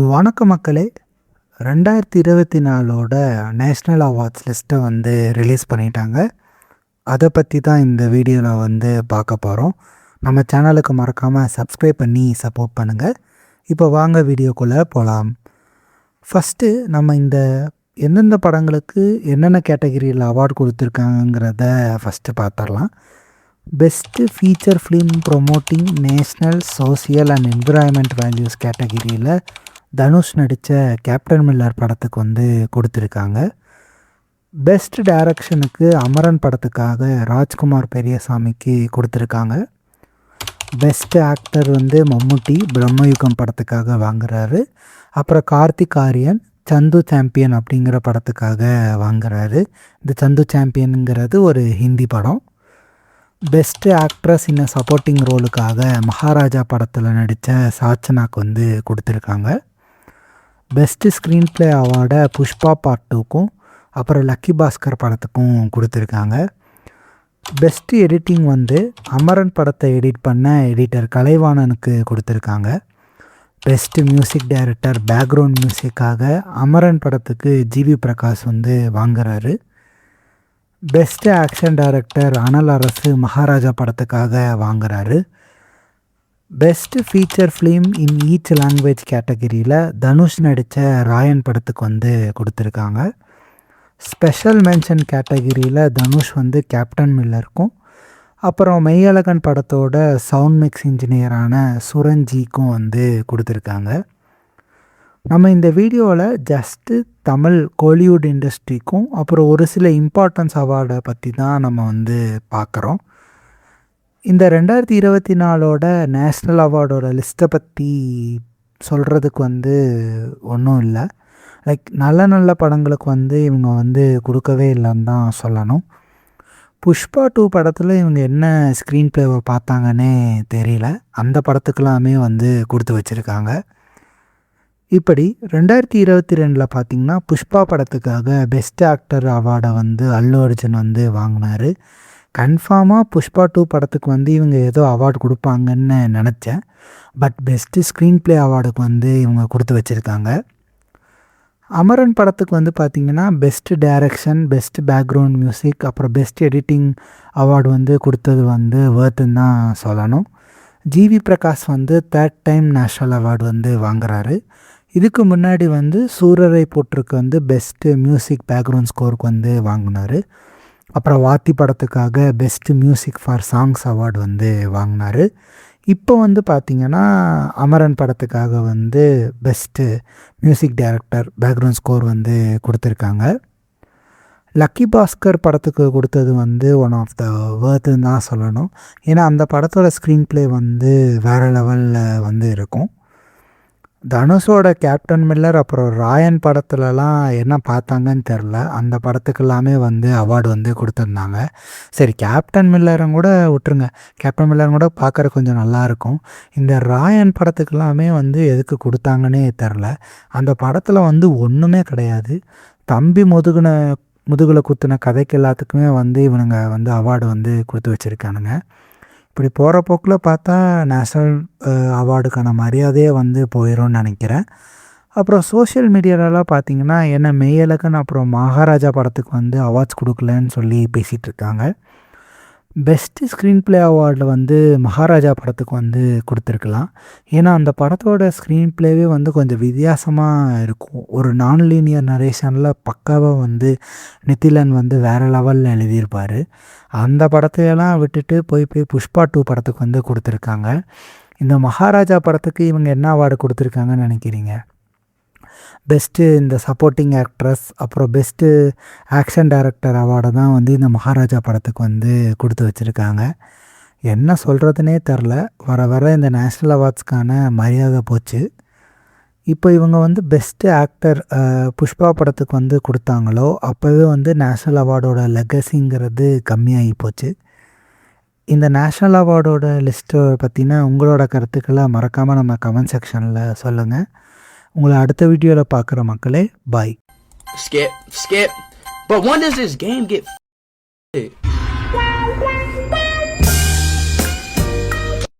வணக்க மக்களே. 2024ஓட national awards லிஸ்ட்டை வந்து ரிலீஸ் பண்ணிட்டாங்க. அதை பற்றி தான் இந்த வீடியோவில் வந்து பார்க்க போகிறோம். நம்ம சேனலுக்கு மறக்காமல் சப்ஸ்கிரைப் பண்ணி சப்போர்ட் பண்ணுங்கள். இப்போ வாங்க வீடியோக்குள்ளே போகலாம். ஃபஸ்ட்டு நம்ம இந்த எந்தெந்த படங்களுக்கு என்னென்ன கேட்டகிரியில் அவார்டு கொடுத்துருக்காங்கிறத ஃபஸ்ட்டு பார்த்துடலாம். Best feature film promoting national social and environment values கேட்டகிரியில் தனுஷ் நடித்த கேப்டன் மில்லர் படத்துக்கு வந்து கொடுத்துருக்காங்க. பெஸ்ட் டைரக்ஷனுக்கு அமரன் படத்துக்காக ராஜ்குமார் பெரியசாமிக்கு கொடுத்துருக்காங்க. பெஸ்ட் ஆக்டர் வந்து மம்முட்டி பிரம்மயுகம் படத்துக்காக வாங்குறாரு. அப்புறம் கார்த்திக் ஆரியன் சந்து சாம்பியன் அப்படிங்கிற படத்துக்காக வாங்குறாரு. இந்த சந்து சாம்பியனுங்கிறது ஒரு ஹிந்தி படம். பெஸ்ட்டு ஆக்ட்ரஸ் இன் சப்போர்ட்டிங் ரோலுக்காக மகாராஜா படத்தில் நடித்த சாச்சனாக்கு வந்து கொடுத்துருக்காங்க. பெஸ்ட்டு ஸ்க்ரீன் ப்ளே அவார்டை புஷ்பா பார்ட் 2க்கும் அப்புறம் லக்கி பாஸ்கர் படத்துக்கும் கொடுத்துருக்காங்க. பெஸ்ட்டு எடிட்டிங் வந்து அமரன் படத்தை எடிட் பண்ண எடிட்டர் கலைவாணனுக்கு கொடுத்துருக்காங்க. பெஸ்ட்டு மியூசிக் டைரக்டர் பேக்ரவுண்ட் மியூசிக்காக அமரன் படத்துக்கு ஜிவி பிரகாஷ் வந்து வாங்குறாரு. பெஸ்ட்டு ஆக்ஷன் டைரக்டர் அனல் அரசு மகாராஜா படத்துக்காக வாங்குறாரு. Best feature film in each language கேட்டகிரியில் தனுஷ் நடித்த ராயன் படத்துக்கு வந்து கொடுத்துருக்காங்க. ஸ்பெஷல் மென்ஷன் கேட்டகிரியில் தனுஷ் வந்து கேப்டன் மில்லருக்கும் அப்புறம் மெய்யழகன் படத்தோட சவுண்ட் மிக்ஸ் இன்ஜினியரான சுரஞ்சிக்கும் வந்து கொடுத்துருக்காங்க. நம்ம இந்த வீடியோவில் ஜஸ்ட்டு தமிழ் கோலிவுட் இண்டஸ்ட்ரிக்கும் அப்புறம் ஒரு சில இம்பார்ட்டன்ஸ் அவார்டை பற்றி தான் நம்ம வந்து பார்க்குறோம். இந்த 2024ஓட நேஷ்னல் அவார்டோட லிஸ்ட்டை பற்றி சொல்கிறதுக்கு வந்து ஒன்றும் இல்லை. லைக் நல்ல நல்ல படங்களுக்கு வந்து இவங்க வந்து கொடுக்கவே இல்லைன்னு தான் சொல்லணும். புஷ்பா 2 படத்தில் இவங்க என்ன ஸ்க்ரீன் ப்ளேவை பார்த்தாங்கன்னே தெரியல. அந்த படத்துக்கெல்லாமே வந்து கொடுத்து வச்சுருக்காங்க. இப்படி 2022 பார்த்திங்கன்னா புஷ்பா படத்துக்காக பெஸ்ட் ஆக்டர் அவார்டை வந்து அல்லு அர்ஜுன் வந்து வாங்கினார். கன்ஃபார்மாக புஷ்பா 2 படத்துக்கு வந்து இவங்க ஏதோ அவார்டு கொடுப்பாங்கன்னு நினச்சேன். பட் பெஸ்ட்டு ஸ்க்ரீன் ப்ளே அவார்டுக்கு வந்து இவங்க கொடுத்து வச்சுருக்காங்க. அமரன் படத்துக்கு வந்து பார்த்திங்கன்னா best direction, best background music அப்புறம் பெஸ்ட் எடிட்டிங் அவார்டு வந்து கொடுத்தது வந்து வேர்த்துன்னு தான் சொல்லணும். ஜிவி பிரகாஷ் வந்து 3rd டைம் நேஷ்னல் அவார்டு வந்து வாங்குறாரு. இதுக்கு முன்னாடி வந்து சூரரை போட்டிருக்கு வந்து பெஸ்ட்டு மியூசிக் பேக்ரவுண்ட் ஸ்கோருக்கு வந்து வாங்கினார். அப்புறம் வாத்தி படத்துக்காக best music for songs award வந்து வாங்கினார். இப்போ வந்து பார்த்திங்கன்னா அமரன் படத்துக்காக வந்து best music director background score வந்து கொடுத்துருக்காங்க. லக்கி பாஸ்கர் படத்துக்கு கொடுத்தது வந்து ஒன் ஆஃப் த வேர்த்துன்னு தான் சொல்லணும். ஏன்னா அந்த படத்தோட ஸ்க்ரீன் ப்ளே வந்து வேறு லெவலில் வந்து இருக்கும். தனுஷோட கேப்டன் மில்லர் அப்புறம் ராயன் படத்துலலாம் என்ன பார்த்தாங்கன்னு தெரில. அந்த படத்துக்கெல்லாமே வந்து அவார்டு வந்து கொடுத்துருந்தாங்க. சரி, கேப்டன் மில்லரும் கூட விட்டுருங்க, கேப்டன் மில்லரும் கூட பார்க்குற கொஞ்சம் நல்லாயிருக்கும். இந்த ராயன் படத்துக்கெல்லாமே வந்து எதுக்கு கொடுத்தாங்கன்னே தெரில. அந்த படத்தில் வந்து ஒன்றுமே கிடையாது. தம்பி முதுகில் குத்துன கதைக்கு எல்லாத்துக்குமே வந்து இவனுங்க வந்து அவார்டு வந்து கொடுத்து வச்சுருக்கானுங்க. இப்படி போகிற போக்கில் பார்த்தா நேஷ்னல் அவார்டுக்கான மரியாதையே வந்து போயிடும்னு நினைக்கிறேன். அப்புறம் சோஷியல் மீடியாலலாம் பார்த்திங்கன்னா என்ன மெய்யழகன் அப்புறம் மகாராஜா படத்துக்கு வந்து அவார்ட்ஸ் கொடுக்கலன்னு சொல்லி பேசிகிட்டு இருக்காங்க. பெஸ்ட்டு ஸ்க்ரீன் ப்ளே அவார்டில் வந்து மகாராஜா படத்துக்கு வந்து கொடுத்துருக்கலாம். ஏன்னா அந்த படத்தோட ஸ்க்ரீன் ப்ளேவே வந்து கொஞ்சம் வித்தியாசமாக இருக்கும். ஒரு நான் லீனியர் நரேஷனில் பக்காவாக வந்து நித்திலன் வந்து வேறு லெவலில் எழுதியிருப்பார். அந்த படத்தையெல்லாம் விட்டுட்டு போய் புஷ்பா 2 படத்துக்கு வந்து கொடுத்துருக்காங்க. இந்த மகாராஜா படத்துக்கு இவங்க என்ன அவார்டு கொடுத்துருக்காங்கன்னு நினைக்கிறீங்க? பெஸ்ட்டு இந்த சப்போர்ட்டிங் ஆக்ட்ரஸ் அப்புறம் பெஸ்ட்டு ஆக்ஷன் டைரக்டர் அவார்டை தான் வந்து இந்த மகாராஜா படத்துக்கு வந்து கொடுத்து வச்சுருக்காங்க. என்ன சொல்கிறதுனே தெரில. வர இந்த நேஷ்னல் அவார்ட்ஸ்க்கான மரியாதை போச்சு. இப்போ இவங்க வந்து பெஸ்ட்டு ஆக்டர் புஷ்பா படத்துக்கு வந்து கொடுத்தாங்களோ அப்போவே வந்து நேஷ்னல் அவார்டோட லெகசிங்கிறது கம்மியாகி போச்சு. இந்த நேஷ்னல் அவார்டோட லிஸ்ட்டை பற்றின உங்களோட கருத்துக்களை மறக்காமல் நம்ம கமெண்ட் செக்ஷனில் சொல்லுங்கள். உங்களை அடுத்த வீடியோவில் பார்க்குற மக்களே, பாய். Skip. But when does this game get